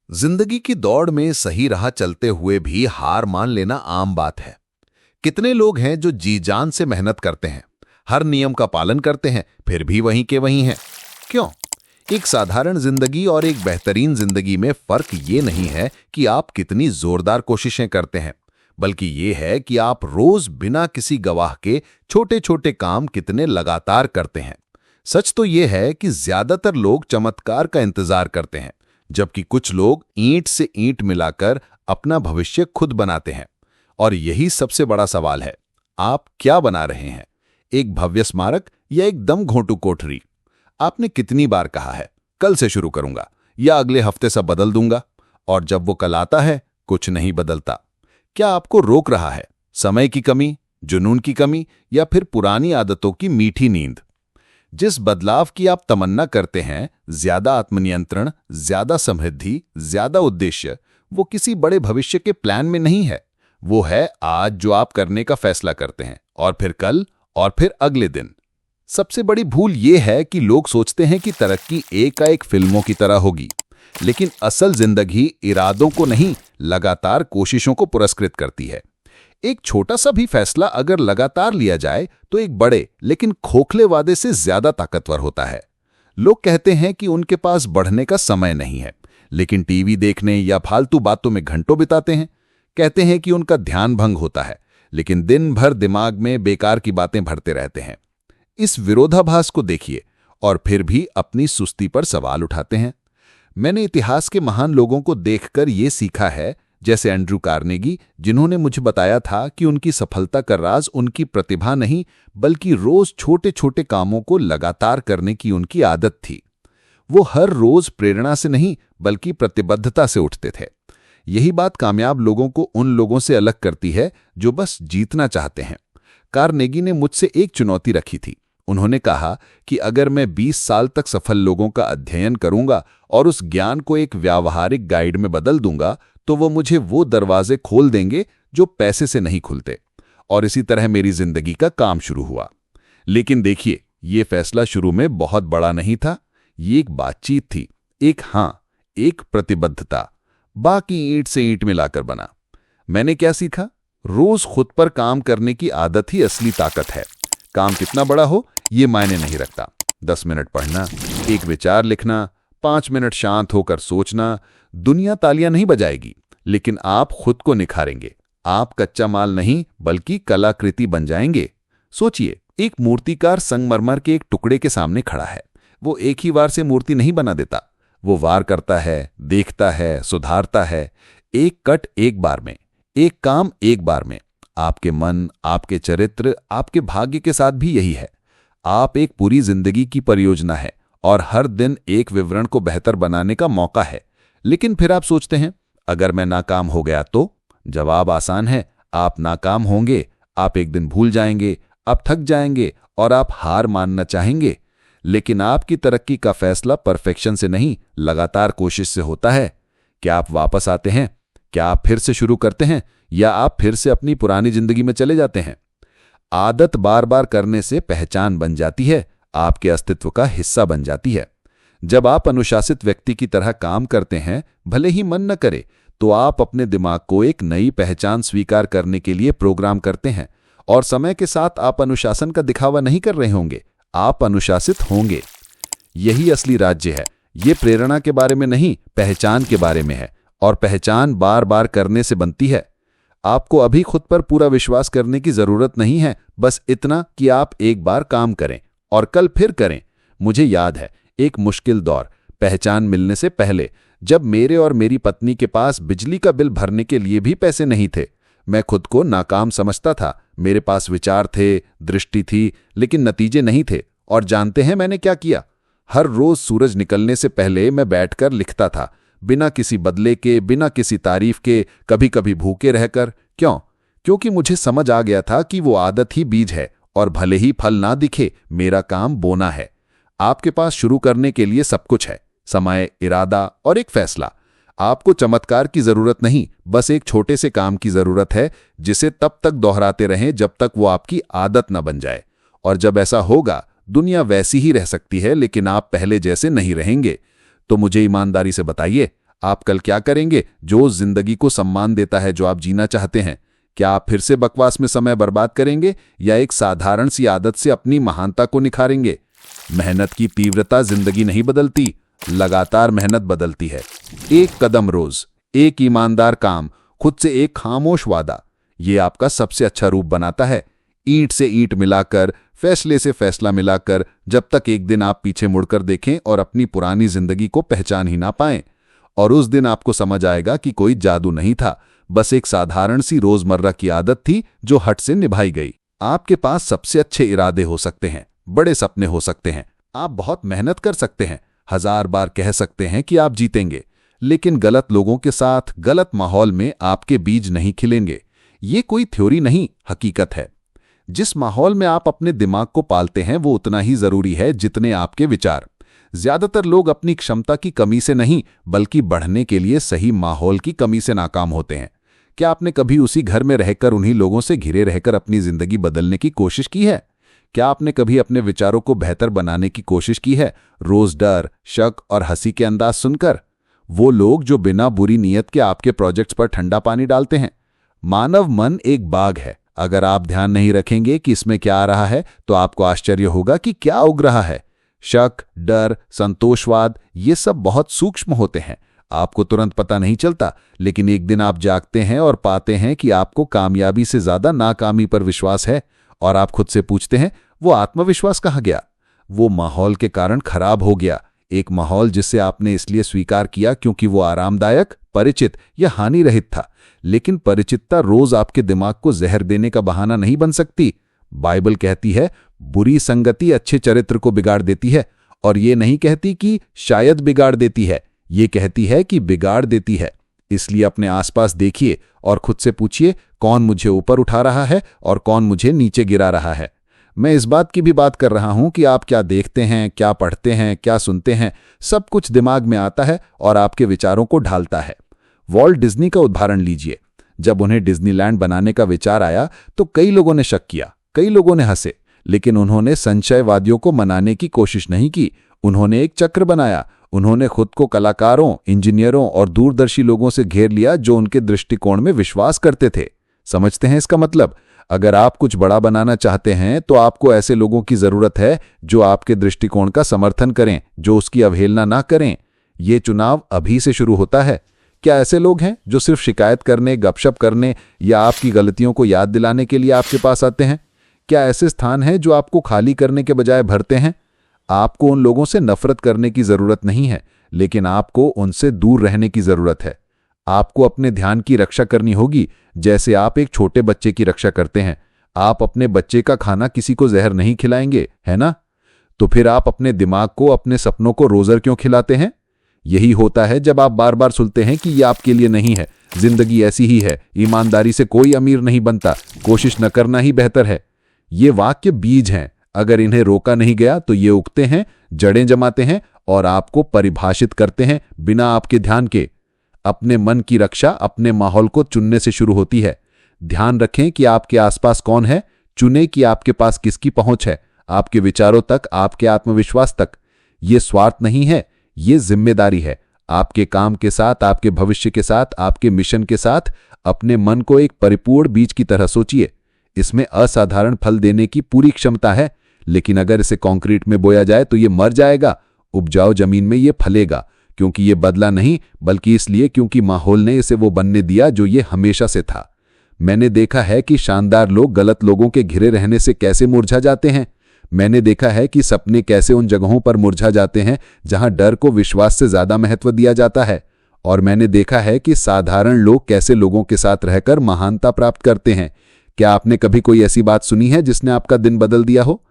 जिंदगी की दौड़ में सही राह चलते हुए भी हार मान लेना आम बात है। कितने लोग हैं जो जी जान से मेहनत करते हैं, हर नियम का पालन करते हैं, फिर भी वहीं के वहीं हैं। क्यों? एक साधारण जिंदगी और एक बेहतरीन जिंदगी में फर्क ये नहीं है कि आप कितनी जोरदार कोशिशें करते हैं, बल्कि ये है कि आप रोज बिना किसी गवाह के छोटे छोटे काम कितने लगातार करते हैं। सच तो ये है कि ज्यादातर लोग चमत्कार का इंतजार करते हैं, जबकि कुछ लोग ईंट से ईंट मिलाकर अपना भविष्य खुद बनाते हैं। और यही सबसे बड़ा सवाल है, आप क्या बना रहे हैं? एक भव्य स्मारक या एक दम घोंटू कोठरी? आपने कितनी बार कहा है, कल से शुरू करूंगा या अगले हफ्ते सब बदल दूंगा, और जब वो कल आता है कुछ नहीं बदलता। क्या आपको रोक रहा है समय की कमी, जुनून की कमी, या फिर पुरानी आदतों की मीठी नींद? जिस बदलाव की आप तमन्ना करते हैं, ज्यादा आत्मनियंत्रण, ज्यादा समृद्धि, ज्यादा उद्देश्य, वो किसी बड़े भविष्य के प्लान में नहीं है। वो है आज जो आप करने का फैसला करते हैं, और फिर कल, और फिर अगले दिन। सबसे बड़ी भूल ये है कि लोग सोचते हैं कि तरक्की एकाएक फिल्मों की तरह होगी, लेकिन असल जिंदगी इरादों को नहीं, लगातार कोशिशों को पुरस्कृत करती है। एक छोटा सा भी फैसला अगर लगातार लिया जाए तो एक बड़े लेकिन खोखले वादे से ज्यादा ताकतवर होता है। लोग कहते हैं कि उनके पास बढ़ने का समय नहीं है, लेकिन टीवी देखने या फालतू बातों में घंटों बिताते हैं। कहते हैं कि उनका ध्यान भंग होता है, लेकिन दिन भर दिमाग में बेकार की बातें भरते रहते हैं। इस विरोधाभास को देखिए और फिर भी अपनी सुस्ती पर सवाल उठाते हैं। मैंने इतिहास के महान लोगों को देखकर ये सीखा है, जैसे एंड्रू कार्नेगी, जिन्होंने मुझे बताया था कि उनकी सफलता का राज उनकी प्रतिभा नहीं, बल्कि रोज छोटे छोटे कामों को लगातार करने की उनकी आदत थी। वो हर रोज प्रेरणा से नहीं, बल्कि प्रतिबद्धता से उठते थे। यही बात कामयाब लोगों को उन लोगों से अलग करती है जो बस जीतना चाहते हैं। कार्नेगी ने मुझसे एक चुनौती रखी थी। उन्होंने कहा कि अगर मैं 20 साल तक सफल लोगों का अध्ययन करूंगा और उस ज्ञान को एक व्यावहारिक गाइड में बदल दूंगा, तो वो मुझे वो दरवाजे खोल देंगे जो पैसे से नहीं खुलते। और इसी तरह मेरी जिंदगी का काम शुरू हुआ। लेकिन देखिए, ये फैसला शुरू में बहुत बड़ा नहीं था। ये एक बातचीत थी, एक प्रतिबद्धता। बाकी ईंट से ईंट मिलाकर बना। मैंने क्या सीखा? रोज खुद पर काम करने की आदत ही असली ताकत है। काम कितना बड़ा हो ये मायने नहीं रखता। 10 मिनट पढ़ना, एक विचार लिखना, 5 मिनट शांत होकर सोचना, दुनिया तालियां नहीं बजाएगी, लेकिन आप खुद को निखारेंगे। आप कच्चा माल नहीं, बल्कि कलाकृति बन जाएंगे। सोचिए, एक मूर्तिकार संगमरमर के एक टुकड़े के सामने खड़ा है। वो एक ही वार से मूर्ति नहीं बना देता। वो वार करता है, देखता है, सुधारता है। एक कट एक बार में, एक काम एक बार में। आपके मन, आपके चरित्र, आपके भाग्य के साथ भी यही है। आप एक पूरी जिंदगी की परियोजना है, और हर दिन एक विवरण को बेहतर बनाने का मौका है। लेकिन फिर आप सोचते हैं, अगर मैं नाकाम हो गया तो? जवाब आसान है, आप नाकाम होंगे, आप एक दिन भूल जाएंगे, आप थक जाएंगे और आप हार मानना चाहेंगे। लेकिन आपकी तरक्की का फैसला परफेक्शन से नहीं, लगातार कोशिश से होता है। क्या आप वापस आते हैं? क्या आप फिर से शुरू करते हैं, या आप फिर से अपनी पुरानी जिंदगी में चले जाते हैं? आदत बार बार करने से पहचान बन जाती है, आपके अस्तित्व का हिस्सा बन जाती है। जब आप अनुशासित व्यक्ति की तरह काम करते हैं, भले ही मन न करे, तो आप अपने दिमाग को एक नई पहचान स्वीकार करने के लिए प्रोग्राम करते हैं। और समय के साथ आप अनुशासन का दिखावा नहीं कर रहे होंगे, आप अनुशासित होंगे। यही असली राज्य है। ये प्रेरणा के बारे में नहीं, पहचान के बारे में है। और पहचान बार बार करने से बनती है। आपको अभी खुद पर पूरा विश्वास करने की जरूरत नहीं है, बस इतना कि आप एक बार काम करें और कल फिर करें। मुझे याद है, एक मुश्किल दौर, पहचान मिलने से पहले, जब मेरे और मेरी पत्नी के पास बिजली का बिल भरने के लिए भी पैसे नहीं थे। मैं खुद को नाकाम समझता था। मेरे पास विचार थे, दृष्टि थी, लेकिन नतीजे नहीं थे। और जानते हैं मैंने क्या किया? हर रोज सूरज निकलने से पहले मैं बैठकर लिखता था, बिना किसी बदले के, बिना किसी तारीफ के, कभी कभी भूखे रहकर। क्यों? क्योंकि मुझे समझ आ गया था कि वो आदत ही बीज है, और भले ही फल ना दिखे, मेरा काम बोना है। आपके पास शुरू करने के लिए सब कुछ है, समय, इरादा और एक फैसला। आपको चमत्कार की जरूरत नहीं, बस एक छोटे से काम की जरूरत है, जिसे तब तक दोहराते रहें जब तक वो आपकी आदत न बन जाए। और जब ऐसा होगा, दुनिया वैसी ही रह सकती है, लेकिन आप पहले जैसे नहीं रहेंगे। तो मुझे ईमानदारी से बताइए, आप कल क्या करेंगे जो उस जिंदगी को सम्मान देता है जो आप जीना चाहते हैं? क्या आप फिर से बकवास में समय बर्बाद करेंगे या एक साधारण सी आदत से अपनी महानता को निखारेंगे? मेहनत की तीव्रता जिंदगी नहीं बदलती, लगातार मेहनत बदलती है। एक कदम रोज, एक ईमानदार काम, खुद से एक खामोश वादा, ये आपका सबसे अच्छा रूप बनाता है। ईंट से ईंट मिलाकर, फैसले से फैसला मिलाकर, जब तक एक दिन आप पीछे मुड़कर देखें और अपनी पुरानी जिंदगी को पहचान ही ना पाएं। और उस दिन आपको समझ आएगा कि कोई जादू नहीं था, बस एक साधारण सी रोजमर्रा की आदत थी जो हट से निभाई गई। आपके पास सबसे अच्छे इरादे हो सकते हैं, बड़े सपने हो सकते हैं, आप बहुत मेहनत कर सकते हैं, 1000 बार कह सकते हैं कि आप जीतेंगे, लेकिन गलत लोगों के साथ गलत माहौल में आपके बीज नहीं खिलेंगे। ये कोई थ्योरी नहीं, हकीकत है। जिस माहौल में आप अपने दिमाग को पालते हैं वो उतना ही जरूरी है जितने आपके विचार। ज्यादातर लोग अपनी क्षमता की कमी से नहीं बल्कि बढ़ने के लिए सही माहौल की कमी से नाकाम होते हैं। क्या आपने कभी उसी घर में रहकर उन्हीं लोगों से घिरे रहकर अपनी जिंदगी बदलने की कोशिश की है? क्या आपने कभी अपने विचारों को बेहतर बनाने की कोशिश की है, रोज डर, शक और हंसी के अंदाज सुनकर? वो लोग जो बिना बुरी नीयत के आपके प्रोजेक्ट्स पर ठंडा पानी डालते हैं। मानव मन एक बाग है, अगर आप ध्यान नहीं रखेंगे कि इसमें क्या आ रहा है तो आपको आश्चर्य होगा कि क्या उग रहा है। शक, डर, संतोषवाद, ये सब बहुत सूक्ष्म होते हैं, आपको तुरंत पता नहीं चलता, लेकिन एक दिन आप जागते हैं और पाते हैं कि आपको कामयाबी से ज्यादा नाकामी पर विश्वास है। और आप खुद से पूछते हैं, वो आत्मविश्वास कहाँ गया? वो माहौल के कारण खराब हो गया। एक माहौल जिसे आपने इसलिए स्वीकार किया क्योंकि वो आरामदायक, परिचित या हानि रहित था। लेकिन परिचितता रोज आपके दिमाग को जहर देने का बहाना नहीं बन सकती। बाइबल कहती है, बुरी संगति अच्छे चरित्र को बिगाड़ देती है, और ये नहीं कहती कि शायद बिगाड़ देती है, ये कहती है कि बिगाड़ देती है। इसलिए अपने आसपास देखिए और खुद से पूछिए, कौन मुझे ऊपर उठा रहा है और कौन मुझे नीचे गिरा रहा है। मैं इस बात की भी बात कर रहा हूं कि आप क्या देखते हैं, क्या पढ़ते हैं, क्या सुनते हैं, सब कुछ दिमाग में आता है और आपके विचारों को ढालता है। वॉल्ट डिज्नी का उदाहरण लीजिए। जब उन्हें डिज्नीलैंड बनाने का विचार आया तो कई लोगों ने शक किया, कई लोगों ने हंसे, लेकिन उन्होंने संशयवादियों को मनाने की कोशिश नहीं की। उन्होंने एक चक्र बनाया। उन्होंने खुद को कलाकारों, इंजीनियरों और दूरदर्शी लोगों से घेर लिया जो उनके दृष्टिकोण में विश्वास करते थे। समझते हैं इसका मतलब? अगर आप कुछ बड़ा बनाना चाहते हैं तो आपको ऐसे लोगों की जरूरत है जो आपके दृष्टिकोण का समर्थन करें, जो उसकी अवहेलना ना करें। ये चुनाव अभी से शुरू होता है। क्या ऐसे लोग हैं जो सिर्फ शिकायत करने, गपशप करने या आपकी गलतियों को याद दिलाने के लिए आपके पास आते हैं? क्या ऐसे स्थान हैं जो आपको खाली करने के बजाय भरते हैं? आपको उन लोगों से नफरत करने की जरूरत नहीं है, लेकिन आपको उनसे दूर रहने की जरूरत है। आपको अपने ध्यान की रक्षा करनी होगी, जैसे आप एक छोटे बच्चे की रक्षा करते हैं। आप अपने बच्चे का खाना किसी को जहर नहीं खिलाएंगे, है ना? तो फिर आप अपने दिमाग को, अपने सपनों को रोजर क्यों खिलाते हैं? यही होता है जब आप बार बार सुनते हैं कि ये आपके लिए नहीं है, जिंदगी ऐसी ही है, ईमानदारी से कोई अमीर नहीं बनता, कोशिश न करना ही बेहतर है। ये वाक्य बीज हैं। अगर इन्हें रोका नहीं गया तो ये उगते हैं, जड़ें जमाते हैं और आपको परिभाषित करते हैं बिना आपके ध्यान के। अपने मन की रक्षा अपने माहौल को चुनने से शुरू होती है। ध्यान रखें कि आपके आसपास कौन है, चुने कि आपके पास किसकी पहुंच है, आपके विचारों तक, आपके आत्मविश्वास तक। ये स्वार्थ नहीं है, ये जिम्मेदारी है। आपके काम के साथ, आपके भविष्य के साथ, आपके मिशन के साथ अपने मन को एक परिपूर्ण बीज की तरह सोचिए। इसमें असाधारण फल देने की पूरी क्षमता है, लेकिन अगर इसे कंक्रीट में बोया जाए तो ये मर जाएगा। उपजाऊ जमीन में ये फलेगा, क्योंकि ये बदला नहीं, बल्कि इसलिए क्योंकि माहौल ने इसे वो बनने दिया जो ये हमेशा से था। मैंने देखा है कि शानदार लोग गलत लोगों के घिरे रहने से कैसे मुरझा जाते हैं। मैंने देखा है कि सपने कैसे उन जगहों पर मुरझा जाते हैं जहां डर को विश्वास से ज्यादा महत्व दिया जाता है। और मैंने देखा है कि साधारण लोग कैसे लोगों के साथ रहकर महानता प्राप्त करते हैं। क्या आपने कभी कोई ऐसी बात सुनी है जिसने आपका दिन बदल दिया हो?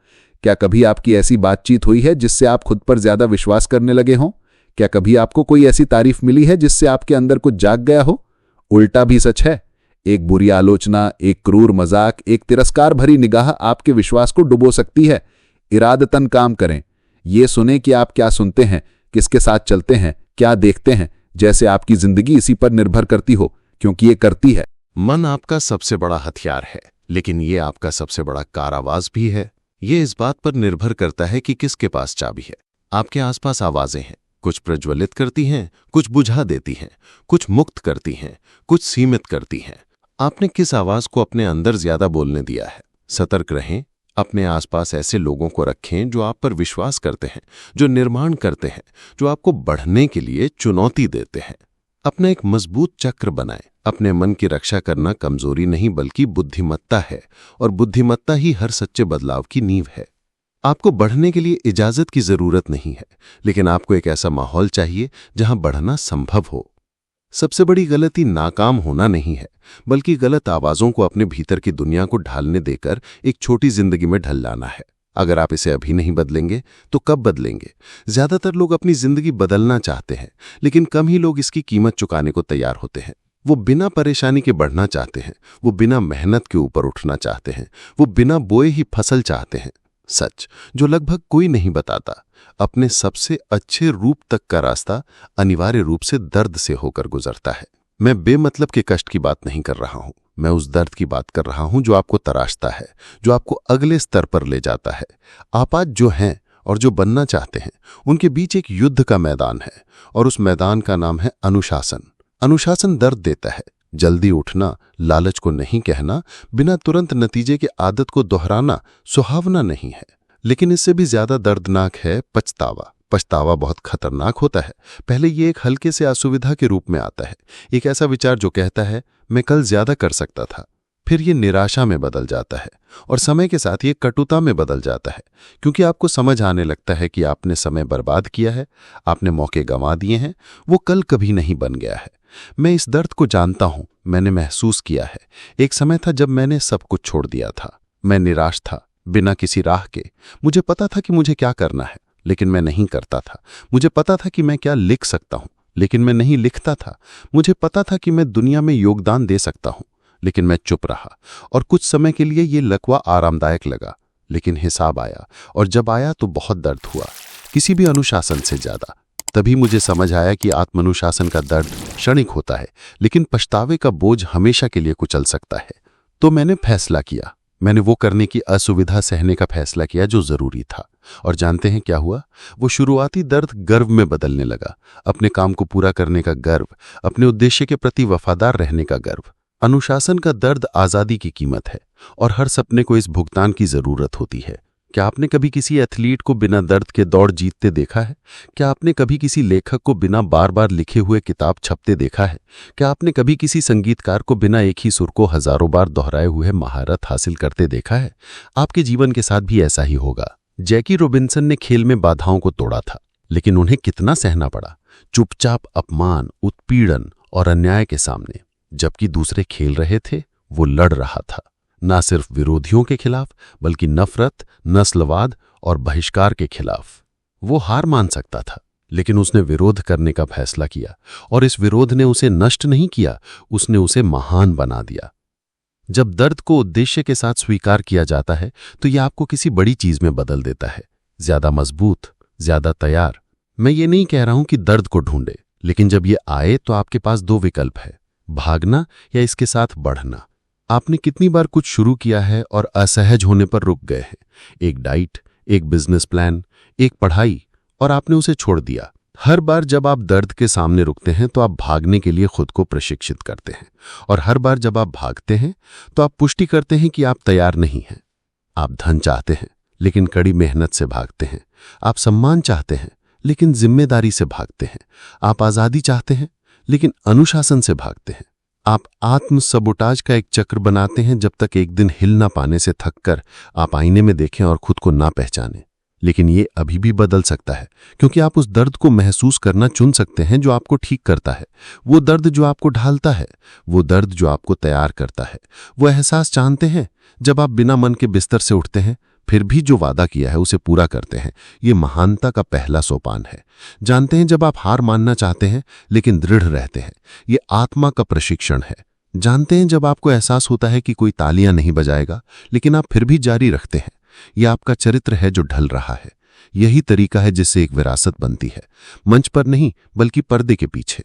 क्या कभी आपकी ऐसी बातचीत हुई है जिससे आप खुद पर ज्यादा विश्वास करने लगे हों? क्या कभी आपको कोई ऐसी तारीफ मिली है जिससे आपके अंदर कुछ जाग गया हो? उल्टा भी सच है। एक बुरी आलोचना, एक क्रूर मजाक, एक तिरस्कार भरी निगाह आपके विश्वास को डुबो सकती है। इरादतन काम करें। ये सुने कि आप क्या सुनते हैं, किसके साथ चलते हैं, क्या देखते हैं, जैसे आपकी जिंदगी इसी पर निर्भर करती हो, क्योंकि ये करती है। मन आपका सबसे बड़ा हथियार है, लेकिन ये आपका सबसे बड़ा कारावास भी है। ये इस बात पर निर्भर करता है कि किसके पास चाबी है। आपके आसपास आवाजें हैं, कुछ प्रज्वलित करती हैं, कुछ बुझा देती हैं, कुछ मुक्त करती हैं, कुछ सीमित करती हैं। आपने किस आवाज को अपने अंदर ज्यादा बोलने दिया है? सतर्क रहें। अपने आसपास ऐसे लोगों को रखें जो आप पर विश्वास करते हैं, जो निर्माण करते हैं, जो आपको बढ़ने के लिए चुनौती देते हैं। अपना एक मजबूत चक्र बनाएं। अपने मन की रक्षा करना कमजोरी नहीं बल्कि बुद्धिमत्ता है, और बुद्धिमत्ता ही हर सच्चे बदलाव की नींव है। आपको बढ़ने के लिए इजाजत की जरूरत नहीं है, लेकिन आपको एक ऐसा माहौल चाहिए जहां बढ़ना संभव हो। सबसे बड़ी गलती नाकाम होना नहीं है, बल्कि गलत आवाजों को अपने भीतर की दुनिया को ढालने देकर एक छोटी जिंदगी में ढल लाना है। अगर आप इसे अभी नहीं बदलेंगे तो कब बदलेंगे? ज्यादातर लोग अपनी जिंदगी बदलना चाहते हैं, लेकिन कम ही लोग इसकी कीमत चुकाने को तैयार होते हैं। वो बिना परेशानी के बढ़ना चाहते हैं, वो बिना मेहनत के ऊपर उठना चाहते हैं, वो बिना बोए ही फसल चाहते हैं। सच जो लगभग कोई नहीं बताता, अपने सबसे अच्छे रूप तक का रास्ता अनिवार्य रूप से दर्द से होकर गुजरता है। मैं बेमतलब के कष्ट की बात नहीं कर रहा हूं, मैं उस दर्द की बात कर रहा हूं जो आपको तराशता है, जो आपको अगले स्तर पर ले जाता है। आप आज जो हैं और जो बनना चाहते हैं, उनके बीच एक युद्ध का मैदान है, और उस मैदान का नाम है अनुशासन। अनुशासन दर्द देता है। जल्दी उठना, लालच को नहीं कहना, बिना तुरंत नतीजे की आदत को दोहराना सुहावना नहीं है, लेकिन इससे भी ज्यादा दर्दनाक है पछतावा। पछतावा बहुत खतरनाक होता है। पहले ये एक हल्के से असुविधा के रूप में आता है, एक ऐसा विचार जो कहता है मैं कल ज्यादा कर सकता था। फिर ये निराशा में बदल जाता है, और समय के साथ ये कटुता में बदल जाता है, क्योंकि आपको समझ आने लगता है कि आपने समय बर्बाद किया है, आपने मौके गंवा दिए हैं, वो कल कभी नहीं बन गया है। मैं इस दर्द को जानता हूं, मैंने महसूस किया है। एक समय था जब मैंने सब कुछ छोड़ दिया था। मैं निराश था, बिना किसी राह के। मुझे पता था कि मुझे क्या करना है, लेकिन मैं नहीं करता था। मुझे पता था कि मैं क्या लिख सकता हूं, लेकिन मैं नहीं लिखता था। मुझे पता था कि मैं दुनिया में योगदान दे सकता हूं, लेकिन मैं चुप रहा। और कुछ समय के लिए ये लकवा आरामदायक लगा, लेकिन हिसाब आया, और जब आया तो बहुत दर्द हुआ, किसी भी अनुशासन से ज्यादा। तभी मुझे समझ आया कि आत्मानुशासन का दर्द क्षणिक होता है, लेकिन पछतावे का बोझ हमेशा के लिए कुचल सकता है। तो मैंने फैसला किया। मैंने वो करने की असुविधा सहने का फैसला किया जो जरूरी था। और जानते हैं क्या हुआ? वो शुरुआती दर्द गर्व में बदलने लगा। अपने काम को पूरा करने का गर्व, अपने उद्देश्य के प्रति वफादार रहने का गर्व। अनुशासन का दर्द आजादी की कीमत है, और हर सपने को इस भुगतान की जरूरत होती है। क्या आपने कभी किसी एथलीट को बिना दर्द के दौड़ जीतते देखा है? क्या आपने कभी किसी लेखक को बिना बार बार लिखे हुए किताब छपते देखा है? क्या आपने कभी किसी संगीतकार को बिना एक ही सुर को हजारों बार दोहराए हुए महारत हासिल करते देखा है? आपके जीवन के साथ भी ऐसा ही होगा। जैकी रोबिन्सन ने खेल में बाधाओं को तोड़ा था, लेकिन उन्हें कितना सहना पड़ा, चुपचाप अपमान, उत्पीड़न और अन्याय के सामने। जबकि दूसरे खेल रहे थे, वो लड़ रहा था, ना सिर्फ विरोधियों के खिलाफ, बल्कि नफरत, नस्लवाद और बहिष्कार के खिलाफ। वो हार मान सकता था, लेकिन उसने विरोध करने का फैसला किया, और इस विरोध ने उसे नष्ट नहीं किया, उसने उसे महान बना दिया। जब दर्द को उद्देश्य के साथ स्वीकार किया जाता है, तो यह आपको किसी बड़ी चीज में बदल देता है, ज्यादा मजबूत, ज्यादा तैयार। मैं ये नहीं कह रहा हूं कि दर्द को ढूंढे, लेकिन जब ये आए तो आपके पास दो विकल्प है, भागना या इसके साथ बढ़ना। आपने कितनी बार कुछ शुरू किया है और असहज होने पर रुक गए हैं? एक डाइट, एक बिजनेस प्लान, एक पढ़ाई, और आपने उसे छोड़ दिया। हर बार जब आप दर्द के सामने रुकते हैं तो आप भागने के लिए खुद को प्रशिक्षित करते हैं, और हर बार जब आप भागते हैं तो आप पुष्टि करते हैं कि आप तैयार नहीं हैं। आप धन चाहते हैं, लेकिन कड़ी मेहनत से भागते हैं। आप सम्मान चाहते हैं, लेकिन जिम्मेदारी से भागते हैं। आप आजादी चाहते हैं, लेकिन अनुशासन से भागते हैं। आप आत्म सबोटाज का एक चक्र बनाते हैं, जब तक एक दिन हिल ना पाने से थककर आप आईने में देखें और खुद को ना पहचानें। लेकिन ये अभी भी बदल सकता है, क्योंकि आप उस दर्द को महसूस करना चुन सकते हैं जो आपको ठीक करता है, वो दर्द जो आपको ढालता है, वो दर्द जो आपको तैयार करता है। वो एहसास जानते हैं जब आप बिना मन के बिस्तर से उठते हैं, फिर भी जो वादा किया है उसे पूरा करते हैं। ये महानता का पहला सोपान है। जानते हैं जब आप हार मानना चाहते हैं लेकिन दृढ़ रहते हैं, ये आत्मा का प्रशिक्षण है। जानते हैं जब आपको एहसास होता है कि कोई तालियां नहीं बजाएगा, लेकिन आप फिर भी जारी रखते हैं, यह आपका चरित्र है जो ढल रहा है। यही तरीका है जिससे एक विरासत बनती है, मंच पर नहीं बल्कि पर्दे के पीछे,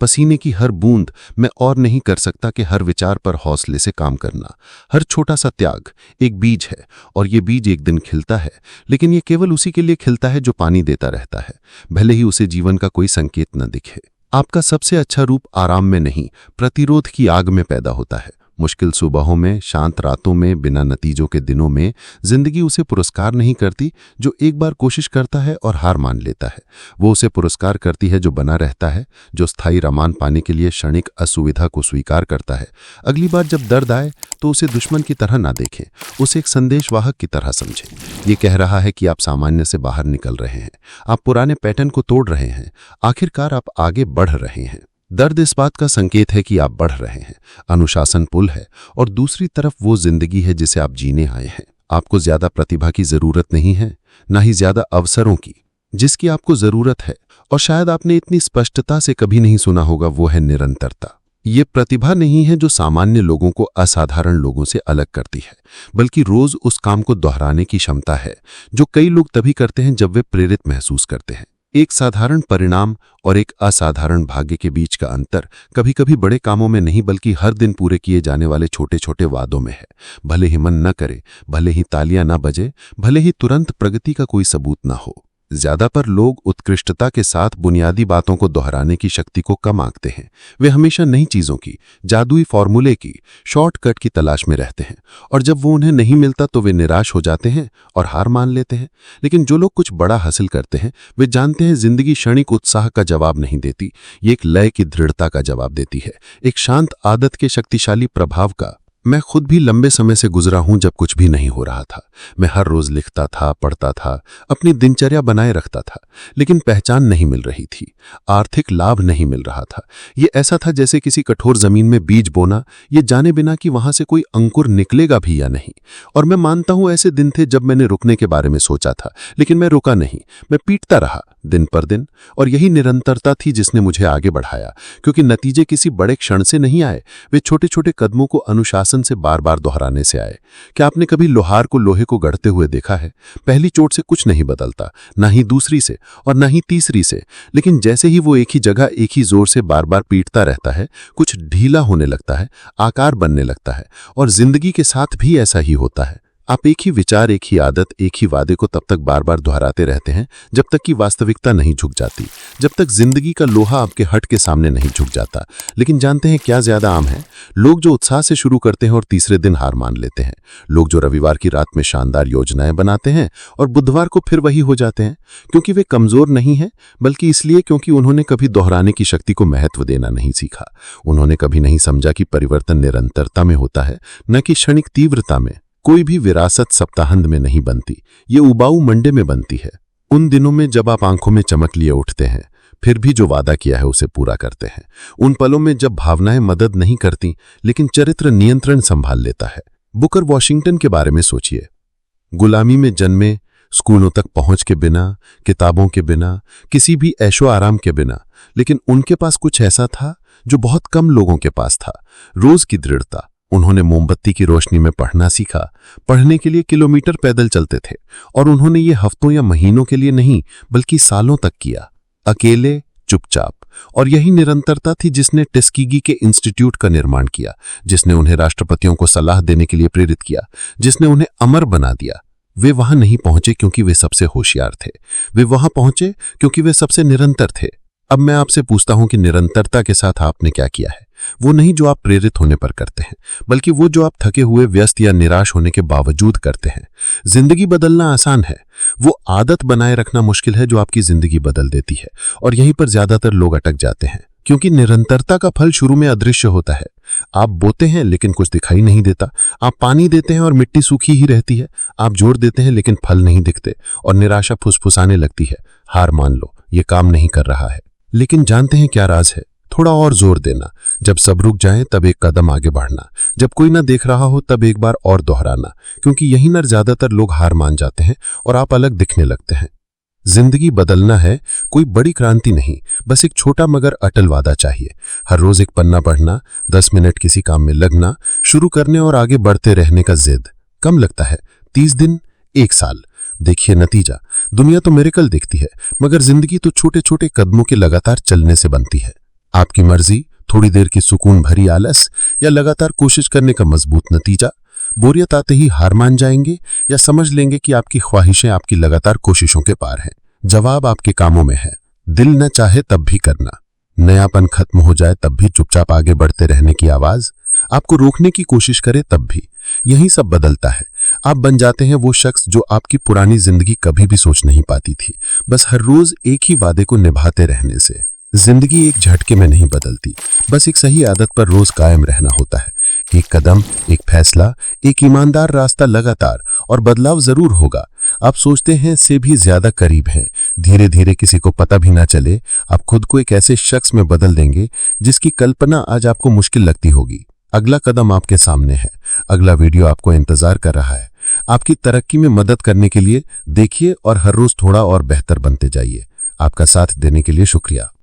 पसीने की हर बूंद, मैं और नहीं कर सकता कि हर विचार पर हौसले से काम करना। हर छोटा सा त्याग एक बीज है, और ये बीज एक दिन खिलता है, लेकिन ये केवल उसी के लिए खिलता है जो पानी देता रहता है, भले ही उसे जीवन का कोई संकेत न दिखे। आपका सबसे अच्छा रूप आराम में नहीं, प्रतिरोध की आग में पैदा होता है। मुश्किल सुबहों में, शांत रातों में, बिना नतीजों के दिनों में जिंदगी उसे पुरस्कार नहीं करती जो एक बार कोशिश करता है और हार मान लेता है। वो उसे पुरस्कार करती है जो बना रहता है, जो स्थायी रमान पाने के लिए क्षणिक असुविधा को स्वीकार करता है। अगली बार जब दर्द आए तो उसे दुश्मन की तरह ना देखें, उसे एक संदेशवाहक की तरह समझें। ये कह रहा है कि आप सामान्य से बाहर निकल रहे हैं, आप पुराने पैटर्न को तोड़ रहे हैं, आखिरकार आप आगे बढ़ रहे हैं। दर्द इस बात का संकेत है कि आप बढ़ रहे हैं। अनुशासन पुल है, और दूसरी तरफ वो जिंदगी है जिसे आप जीने आए हैं। आपको ज्यादा प्रतिभा की जरूरत नहीं है, ना ही ज्यादा अवसरों की। जिसकी आपको जरूरत है, और शायद आपने इतनी स्पष्टता से कभी नहीं सुना होगा, वो है निरंतरता। ये प्रतिभा नहीं है जो सामान्य लोगों को असाधारण लोगों से अलग करती है, बल्कि रोज उस काम को दोहराने की क्षमता है जो कई लोग तभी करते हैं जब वे प्रेरित महसूस करते हैं। एक साधारण परिणाम और एक असाधारण भाग्य के बीच का अंतर कभी कभी बड़े कामों में नहीं, बल्कि हर दिन पूरे किए जाने वाले छोटे छोटे वादों में है। भले ही मन न करे, भले ही तालियां न बजे, भले ही तुरंत प्रगति का कोई सबूत न हो। ज्यादातर लोग उत्कृष्टता के साथ बुनियादी बातों को दोहराने की शक्ति को कम आंकते हैं। वे हमेशा नई चीजों की, जादुई फॉर्मूले की, शॉर्टकट की तलाश में रहते हैं, और जब वो उन्हें नहीं मिलता तो वे निराश हो जाते हैं और हार मान लेते हैं। लेकिन जो लोग कुछ बड़ा हासिल करते हैं, वे जानते हैं जिंदगी क्षणिक उत्साह का जवाब नहीं देती, ये एक लय की दृढ़ता का जवाब देती है, एक शांत आदत के शक्तिशाली प्रभाव का। मैं खुद भी लंबे समय से गुजरा हूं जब कुछ भी नहीं हो रहा था। मैं हर रोज लिखता था, पढ़ता था, अपनी दिनचर्या बनाए रखता था, लेकिन पहचान नहीं मिल रही थी, आर्थिक लाभ नहीं मिल रहा था। ये ऐसा था जैसे किसी कठोर जमीन में बीज बोना, ये जाने बिना कि वहां से कोई अंकुर निकलेगा भी या नहीं। और मैं मानता हूं ऐसे दिन थे जब मैंने रुकने के बारे में सोचा था, लेकिन मैं रुका नहीं, मैं पीटता रहा दिन पर दिन। और यही निरंतरता थी जिसने मुझे आगे बढ़ाया, क्योंकि नतीजे किसी बड़े क्षण से नहीं आए, वे छोटे छोटे कदमों को अनुशासन से बार बार दोहराने से आए। क्या आपने कभी लोहार को लोहे को गढ़ते हुए देखा है? पहली चोट से कुछ नहीं बदलता, ना ही दूसरी से और ना ही तीसरी से, लेकिन जैसे ही वो एक ही जगह एक ही जोर से बार बार पीटता रहता है, कुछ ढीला होने लगता है, आकार बनने लगता है। और जिंदगी के साथ भी ऐसा ही होता है। आप एक ही विचार, एक ही आदत, एक ही वादे को तब तक बार बार दोहराते रहते हैं जब तक कि वास्तविकता नहीं झुक जाती, जब तक जिंदगी का लोहा आपके हट के सामने नहीं झुक जाता। लेकिन जानते हैं क्या ज्यादा आम है? लोग जो उत्साह से शुरू करते हैं और तीसरे दिन हार मान लेते हैं। लोग जो रविवार की रात में शानदार योजनाएं बनाते हैं और बुधवार को फिर वही हो जाते हैं, क्योंकि वे कमजोर नहीं हैं, बल्कि इसलिए क्योंकि उन्होंने कभी दोहराने की शक्ति को महत्व देना नहीं सीखा। उन्होंने कभी नहीं समझा कि परिवर्तन निरंतरता में होता है, न कि क्षणिक तीव्रता में। कोई भी विरासत सप्ताहांत में नहीं बनती, ये उबाऊ मंडे में बनती है। उन दिनों में जब आप आंखों में चमक लिए उठते हैं, फिर भी जो वादा किया है उसे पूरा करते हैं। उन पलों में जब भावनाएं मदद नहीं करती, लेकिन चरित्र नियंत्रण संभाल लेता है। बुकर वॉशिंगटन के बारे में सोचिए। गुलामी में जन्मे, स्कूलों तक पहुंच के बिना, किताबों के बिना, किसी भी ऐशो आराम के बिना, लेकिन उनके पास कुछ ऐसा था जो बहुत कम लोगों के पास था, रोज की दृढ़ता। उन्होंने मोमबत्ती की रोशनी में पढ़ना सीखा, पढ़ने के लिए किलोमीटर पैदल चलते थे, और उन्होंने ये हफ्तों या महीनों के लिए नहीं, बल्कि सालों तक किया, अकेले, चुपचाप। और यही निरंतरता थी जिसने टस्कीगी के इंस्टीट्यूट का निर्माण किया, जिसने उन्हें राष्ट्रपतियों को सलाह देने के लिए प्रेरित किया, जिसने उन्हें अमर बना दिया। वे वहां नहीं पहुंचे क्योंकि वे सबसे होशियार थे, वे वहां पहुंचे क्योंकि वे सबसे निरंतर थे। अब मैं आपसे पूछता हूं कि निरंतरता के साथ आपने क्या किया है? वो नहीं जो आप प्रेरित होने पर करते हैं, बल्कि वो जो आप थके हुए, व्यस्त या निराश होने के बावजूद करते हैं। जिंदगी बदलना आसान है, वो आदत बनाए रखना मुश्किल है जो आपकी जिंदगी बदल देती है। और यहीं पर ज्यादातर लोग अटक जाते हैं, क्योंकि निरंतरता का फल शुरू में अदृश्य होता है। आप बोते हैं लेकिन कुछ दिखाई नहीं देता, आप पानी देते हैं और मिट्टी सूखी ही रहती है, आप जोर देते हैं लेकिन फल नहीं दिखते, और निराशा फुसफुसाने लगती है, हार मान लो, ये काम नहीं कर रहा है। लेकिन जानते हैं क्या राज है? थोड़ा और जोर देना। जब सब रुक जाएं तब एक कदम आगे बढ़ना, जब कोई ना देख रहा हो तब एक बार और दोहराना, क्योंकि यहीं न ज्यादातर लोग हार मान जाते हैं और आप अलग दिखने लगते हैं। जिंदगी बदलना है, कोई बड़ी क्रांति नहीं, बस एक छोटा मगर अटल वादा चाहिए। हर रोज एक पन्ना पढ़ना, 10 मिनट किसी काम में लगना, शुरू करने और आगे बढ़ते रहने का जिद। कम लगता है, 30 दिन, 1 साल, देखिए नतीजा। दुनिया तो मिरेकल दिखती है, मगर जिंदगी तो छोटे छोटे कदमों के लगातार चलने से बनती है। आपकी मर्जी, थोड़ी देर की सुकून भरी आलस या लगातार कोशिश करने का मजबूत नतीजा। बोरियत आते ही हार मान जाएंगे या समझ लेंगे कि आपकी ख्वाहिशें आपकी लगातार कोशिशों के पार हैं। जवाब आपके कामों में है। दिल न चाहे तब भी करना, नयापन खत्म हो जाए तब भी चुपचाप आगे बढ़ते रहने की आवाज, आपको रोकने की कोशिश करे तब भी। यही सब बदलता है। आप बन जाते हैं वो शख्स जो आपकी पुरानी जिंदगी कभी भी सोच नहीं पाती थी, बस हर रोज एक ही वादे को निभाते रहने से। जिंदगी एक झटके में नहीं बदलती, बस एक सही आदत पर रोज कायम रहना होता है। एक कदम, एक फैसला, एक ईमानदार रास्ता लगातार, और बदलाव जरूर होगा। आप सोचते हैं से भी ज्यादा करीब हैं। धीरे धीरे, किसी को पता भी ना चले, आप खुद को एक ऐसे शख्स में बदल देंगे जिसकी कल्पना आज आपको मुश्किल लगती होगी। अगला कदम आपके सामने है। अगला वीडियो आपको इंतजार कर रहा है। आपकी तरक्की में मदद करने के लिए देखिए और हर रोज थोड़ा और बेहतर बनते जाइए। आपका साथ देने के लिए शुक्रिया।